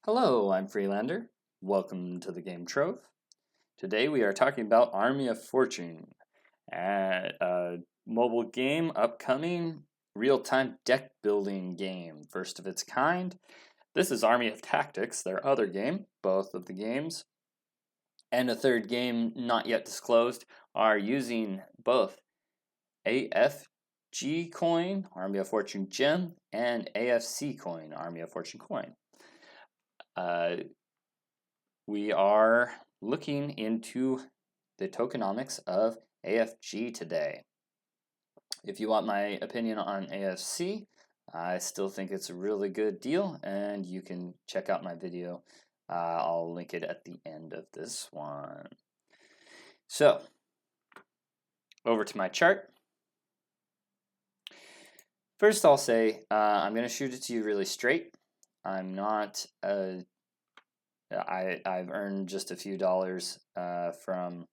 Hello, I'm Freelander. Welcome to the Game Trove. Today we are talking about Army of Fortune, a mobile game upcoming real-time deck building game, first of its kind. This is Army of Tactics, their other game. Both of the games and a third game not yet disclosed are using both AFG coin, Army of Fortune gem, and AFC coin, Army of Fortune coin. We are looking into the tokenomics of AFG today. If you want my opinion on AFC, I still think it's a really good deal, and you can check out my video. I'll link it at the end of this one. So, over to my chart. First, I'll say I'm going to shoot it to you really straight. I'm not I've earned just a few dollars from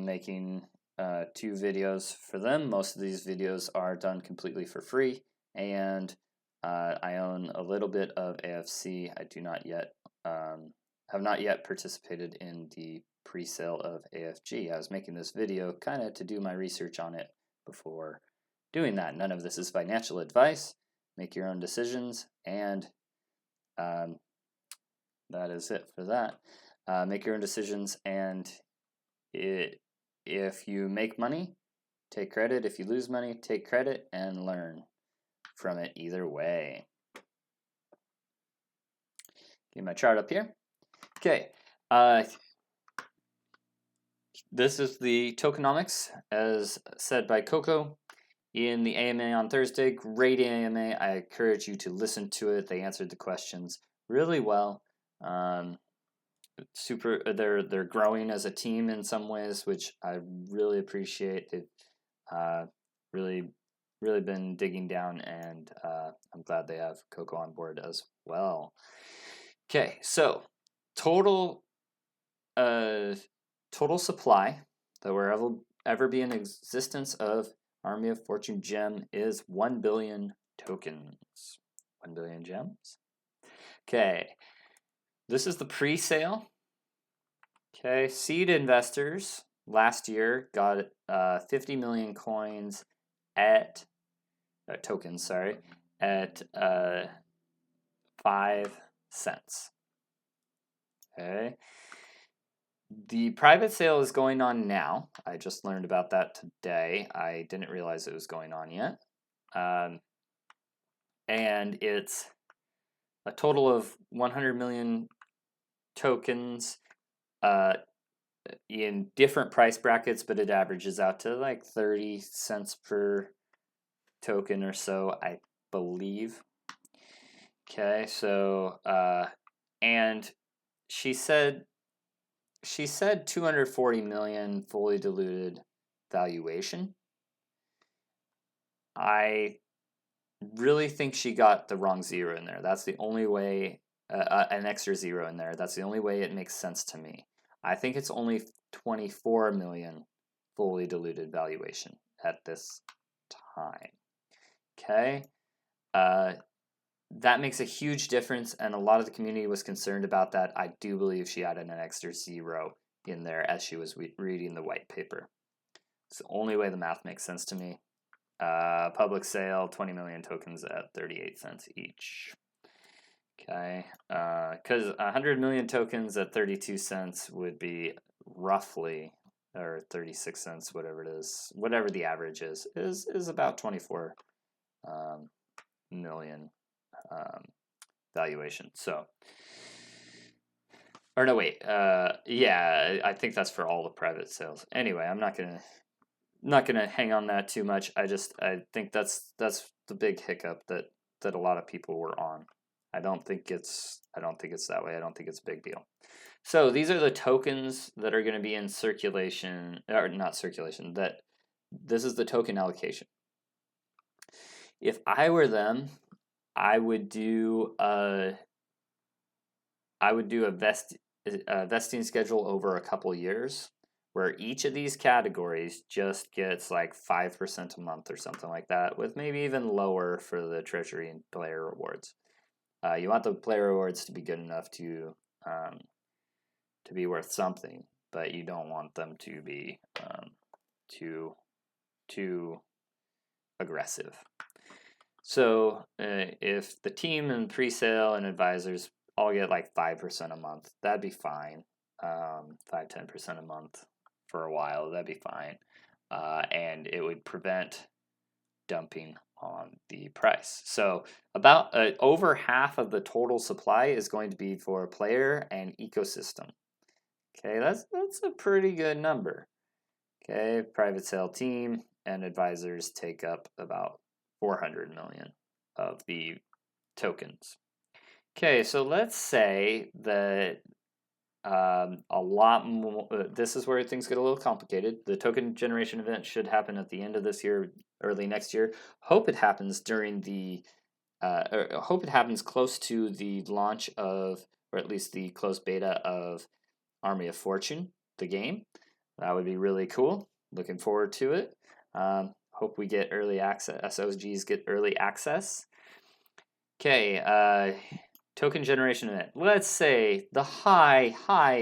making 2 videos for them. Most of these videos are done completely for free, and I own a little bit of AFC. I do not yet have not yet participated in the pre-sale of AFG. I was making this video kind of to do my research on it before doing that. None of this is financial advice. Make your own decisions, and that is it for that. Make your own decisions, and if you make money, take credit. If you lose money, take credit and learn from it either way. Get my chart up here. Okay. This is the tokenomics as said by Coco in the AMA on Thursday. Great AMA. I encourage you to listen to it. They answered the questions really well. They're growing as a team in some ways, which I really appreciate. They've really been digging down, and I'm glad they have Coco on board as well. Okay, so total supply that will ever be in existence of Army of Fortune gem is 1 billion tokens. 1 billion gems. Okay. This is the pre-sale. Okay, seed investors last year got 50 million coins at tokens, sorry, at 5 cents. Okay. The private sale is going on now. I just learned about that today. I didn't realize it was going on yet. And it's a total of 100 million tokens in different price brackets, but it averages out to like 30 cents per token or so, I believe. Okay, so and she said 240 million fully diluted valuation. I really think she got the wrong zero in there. That's the only way. An extra zero in there. That's the only way it makes sense to me. I think it's only 24 million fully diluted valuation at this time. Okay. That makes a huge difference, and a lot of the community was concerned about that. I do believe she added an extra zero in there as she was reading the white paper. It's the only way the math makes sense to me. Public sale, 20 million tokens at 38 cents each. Okay, because 100 million tokens at 32 cents would be roughly, or 36 cents, whatever it is, whatever the average is about 24 million valuation. So, or no, wait, yeah, I think that's for all the private sales. Anyway, I'm not gonna hang on that too much. I think that's the big hiccup that a lot of people were on. I don't think it's that way. I don't think it's a big deal. So these are the tokens that are going to be in circulation, or not circulation. This is the token allocation. If I were them, I would do a vesting schedule over a couple years, where each of these categories just gets like 5% a month or something like that, with maybe even lower for the treasury and player rewards. You want the player rewards to be good enough to be worth something, but you don't want them to be too aggressive. So if the team and pre-sale and advisors all get like 5% a month, that'd be fine. 5-10% a month for a while, that'd be fine. And it would prevent dumping on the price. So about over half of the total supply is going to be for player and ecosystem. Okay, that's a pretty good number. Okay, private sale team and advisors take up about 400 million of the tokens. Okay, so let's say that a lot more. This is where things get a little complicated. The token generation event should happen at the end of this year, early next year. Hope it happens during the. Hope it happens close to the launch of, or at least the closed beta of Army of Fortune, the game. That would be really cool. Looking forward to it. Hope we get early access. SOGs get early access. Okay, token generation event. Let's say the high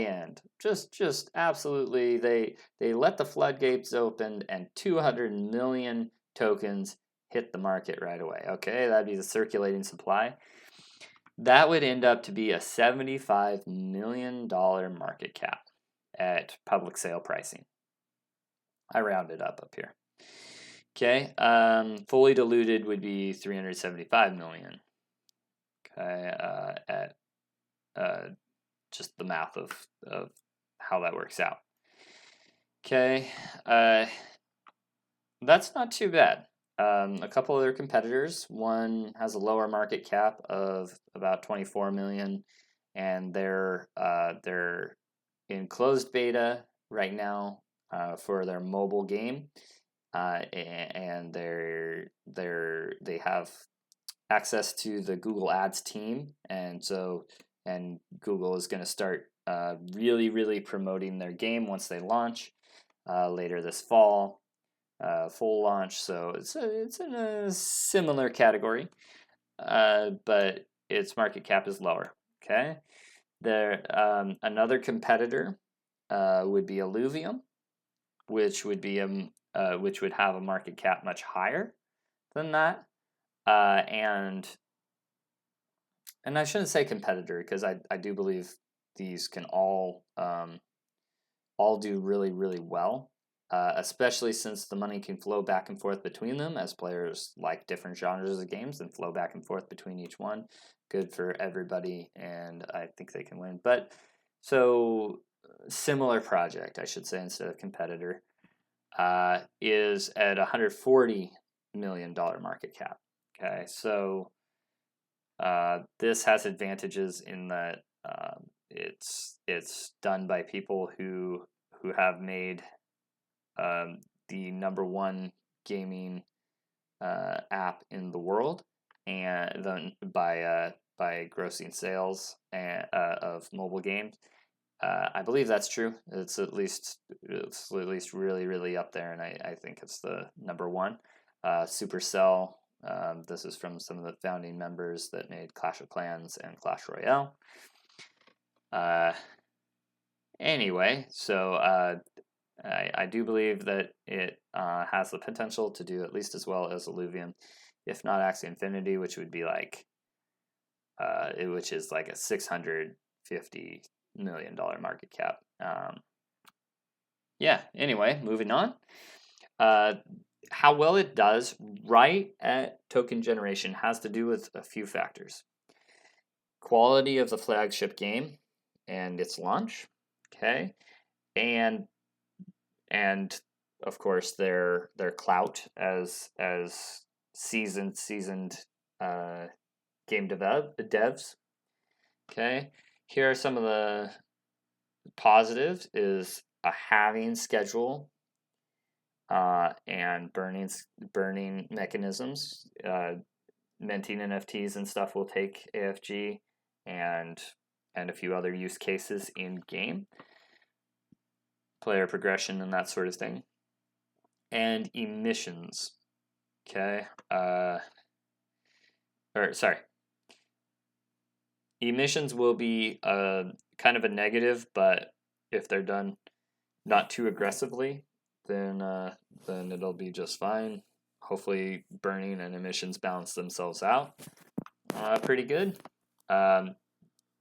end. Just absolutely, they let the floodgates open and 200 million tokens hit the market right away. Okay, that'd be the circulating supply. That would end up to be a $75 million market cap at public sale pricing. I rounded up here. Okay, fully diluted would be 375 million. Okay, at just the math of how that works out. Okay, that's not too bad. A couple other competitors. One has a lower market cap of about 24 million, and they're in closed beta right now for their mobile game, and they have access to the Google Ads team, and Google is going to start really promoting their game once they launch later this fall, full launch. So it's in a similar category, but its market cap is lower. Okay, there another competitor would be Illuvium, which would have a market cap much higher than that. And I shouldn't say competitor, because I do believe these can all do really well, especially since the money can flow back and forth between them as players like different genres of games and flow back and forth between each one. Good for everybody, and I think they can win. But so similar project, I should say, instead of competitor, is at $140 million market cap. Okay, so this has advantages in that it's done by people who have made the #1 gaming app in the world, and then by grossing sales of mobile games. I believe that's true. It's at least really up there, and I think it's the #1. Supercell. This is from some of the founding members that made Clash of Clans and Clash Royale. Anyway, so I do believe that it has the potential to do at least as well as Illuvium, if not Axie Infinity, which would be like, which is like a $650 million market cap. Yeah. Anyway, moving on. How well it does right at token generation has to do with a few factors. Quality of the flagship game and its launch, okay, and of course their clout as seasoned game devs. Okay, here are some of the positives: is a halving schedule. And burning mechanisms. Minting NFTs and stuff will take AFG, and a few other use cases in game. Player progression and that sort of thing. And emissions. Okay. emissions will be kind of a negative, but if they're done not too aggressively, then it'll be just fine. Hopefully, burning and emissions balance themselves out pretty good. Um,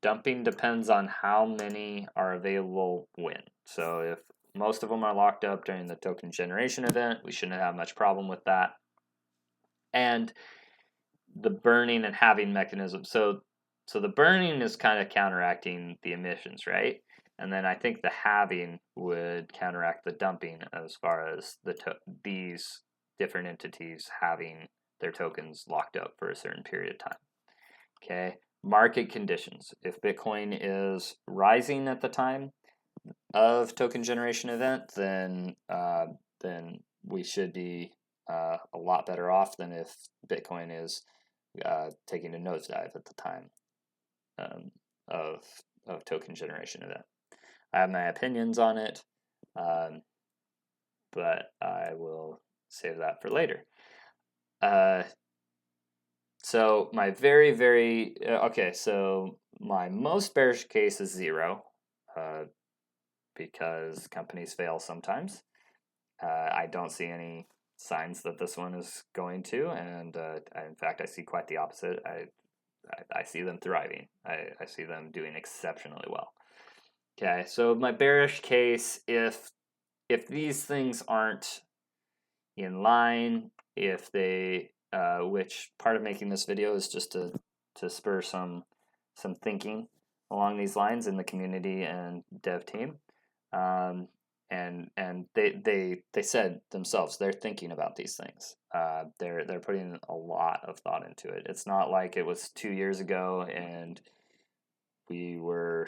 Dumping depends on how many are available when. So if most of them are locked up during the token generation event, we shouldn't have much problem with that. And the burning and halving mechanism. So the burning is kind of counteracting the emissions, right? And then I think the halving would counteract the dumping as far as these different entities having their tokens locked up for a certain period of time. Okay, market conditions. If Bitcoin is rising at the time of token generation event, then we should be a lot better off than if Bitcoin is taking a nosedive at the time um, of token generation event. I have my opinions on it, but I will save that for later. So my okay. So my most bearish case is 0, because companies fail sometimes. I don't see any signs that this one is going to, and in fact, I see quite the opposite. I see them thriving. I see them doing exceptionally well. Okay, so my bearish case, if these things aren't in line, if they, which part of making this video is just to spur some thinking along these lines in the community and dev team. And they said themselves they're thinking about these things. They're putting a lot of thought into it. It's not like it was 2 years ago and we were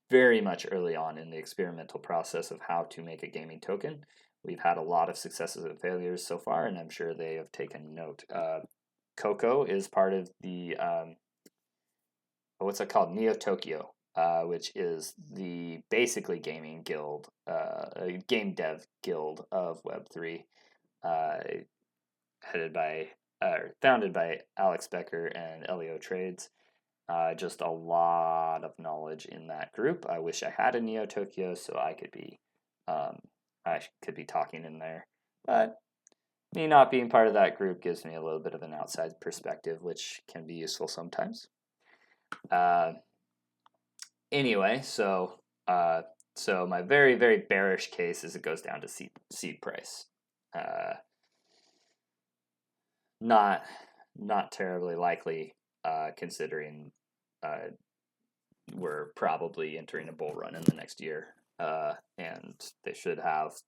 very much early on in the experimental process of how to make a gaming token. We've had a lot of successes and failures so far, and I'm sure they have taken note. Coco is part of the what's it called, Neo Tokyo, which is the basically gaming guild, a game dev guild of Web3, founded by Alex Becker and Elio Trades. Just a lot of knowledge in that group. I wish I had a Neo Tokyo so I could be talking in there, but me not being part of that group gives me a little bit of an outside perspective, which can be useful sometimes. Anyway, so my very, very bearish case is it goes down to seed price. Not terribly likely, considering we're probably entering a bull run in the next year, and they should have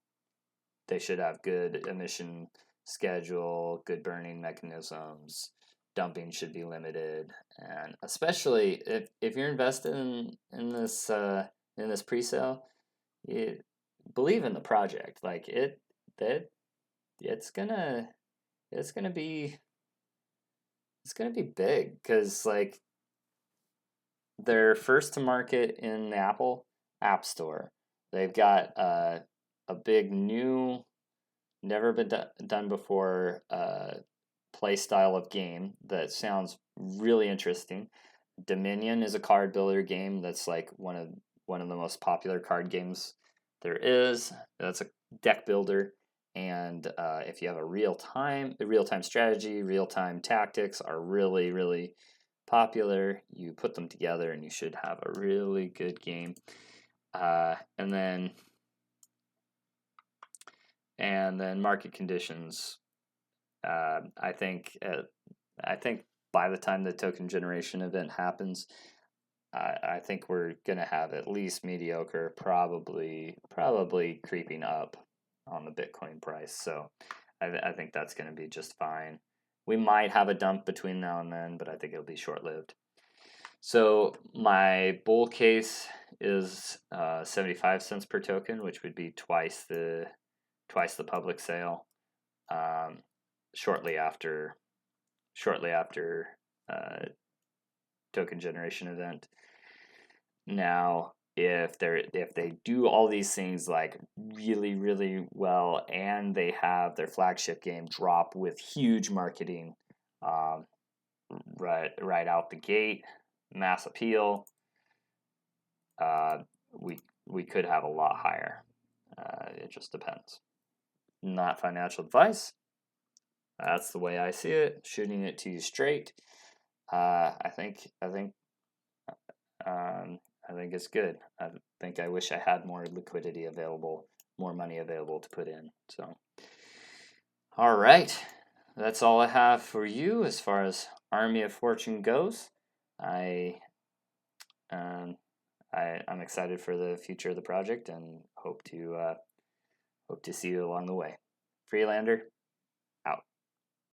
good emission schedule, good burning mechanisms. Dumping should be limited, and especially if you're invested in this presale, you believe in the project. Like it's gonna be big, because like they're first to market in the Apple App Store. They've got a big new, never been done before play style of game that sounds really interesting. Dominion is a card builder game that's like one of the most popular card games there is. That's a deck builder, and if you have a real time strategy, real time tactics are really, really popular. You put them together and you should have a really good game. And then market conditions. I think by the time the token generation event happens, I think we're gonna have at least mediocre, probably creeping up on the Bitcoin price. So I think that's gonna be just fine. We might have a dump between now and then, but I think it'll be short-lived. So my bull case is 75 cents per token, which would be twice the public sale, shortly after token generation event. Now, if they do all these things like really, really well, and they have their flagship game drop with huge marketing right out the gate, mass appeal, we could have a lot higher. It just depends. Not financial advice. That's the way I see it. Shooting it to you straight. I think it's good. I wish I had more liquidity available, more money available to put in. So, all right, that's all I have for you as far as Army of Fortune goes. I um, I'm excited for the future of the project and hope to see you along the way. Freelander,